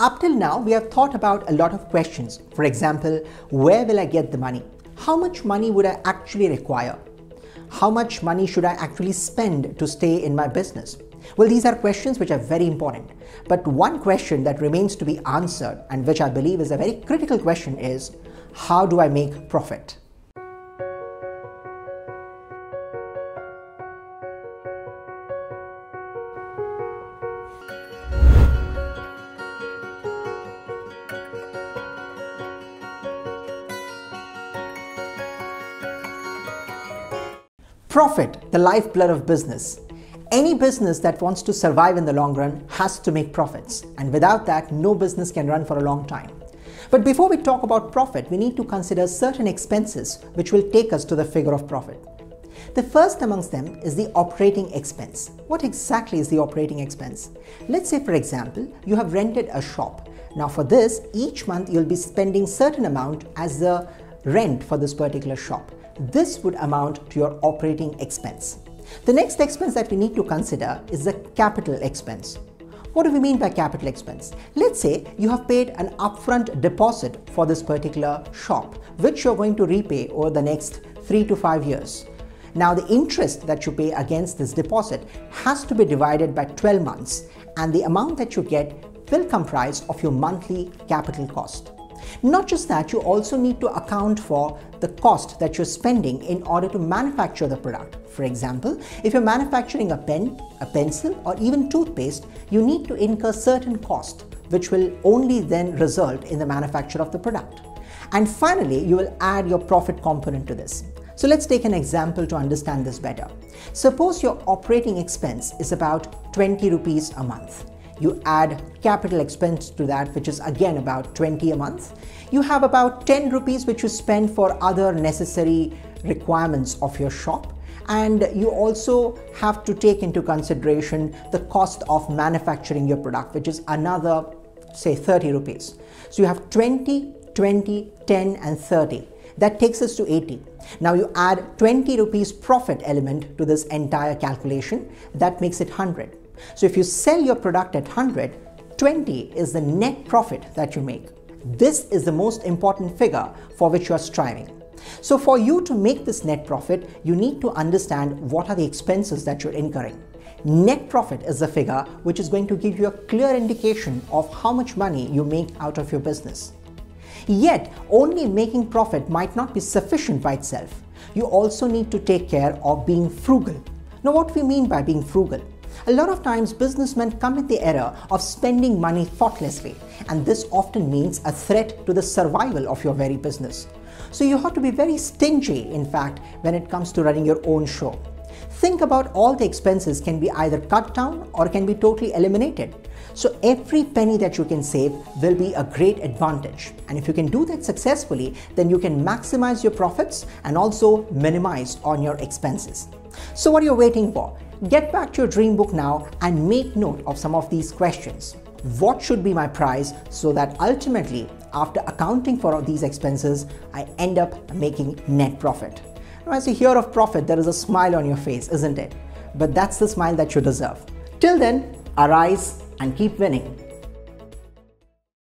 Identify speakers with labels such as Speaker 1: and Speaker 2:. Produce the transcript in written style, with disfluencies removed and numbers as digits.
Speaker 1: Up till now, we have thought about a lot of questions. For example, where will I get the money? How much money would I actually require? How much money should I actually spend to stay in my business? Well, these are questions which are very important. But one question that remains to be answered, and which I believe is a very critical question, is how do I make profit? Profit, the lifeblood of business. Any business that wants to survive in the long run has to make profits, and without that, no business can run for a long time. But before we talk about profit, we need to consider certain expenses which will take us to the figure of profit. The first amongst them is the operating expense. What exactly is the operating expense? Let's say, for example, you have rented a shop. Now for this, each month you'll be spending certain amount as the rent for this particular shop. This would amount to your operating expense. The next expense that we need to consider is the capital expense. What do we mean by capital expense? Let's say you have paid an upfront deposit for this particular shop, which you're going to repay over the next 3 to 5 years. Now the interest that you pay against this deposit has to be divided by 12 months, and the amount that you get will comprise of your monthly capital cost. Not just that, you also need to account for the cost that you're spending in order to manufacture the product. For example, if you're manufacturing a pen, a pencil, or even toothpaste, you need to incur certain cost, which will only then result in the manufacture of the product. And finally, you will add your profit component to this. So let's take an example to understand this better. Suppose your operating expense is about 20 rupees a month. You add capital expense to that, which is again about 20 a month. You have about 10 rupees which you spend for other necessary requirements of your shop. And you also have to take into consideration the cost of manufacturing your product, which is another, say, 30 rupees. So you have 20, 20, 10 and 30. That takes us to 80. Now you add 20 rupees profit element to this entire calculation. That makes it 100. So if you sell your product at 100, 20 is the net profit that you make. This is the most important figure for which you are striving. So for you to make this net profit, you need to understand what are the expenses that you're incurring. Net profit is the figure which is going to give you a clear indication of how much money you make out of your business. Yet, only making profit might not be sufficient by itself. You also need to take care of being frugal. Now, what do we mean by being frugal? A lot of times businessmen commit the error of spending money thoughtlessly, and this often means a threat to the survival of your very business. So you have to be very stingy, in fact, when it comes to running your own show. Think about all the expenses can be either cut down or can be totally eliminated. So every penny that you can save will be a great advantage. And if you can do that successfully, then you can maximize your profits and also minimize on your expenses. So what are you waiting for? Get back to your dream book now and make note of some of these questions. What should be my price so that ultimately, after accounting for all these expenses, I end up making net profit? Now, as you hear of profit, there is a smile on your face, isn't it? But that's the smile that you deserve. Till then, arise and keep winning.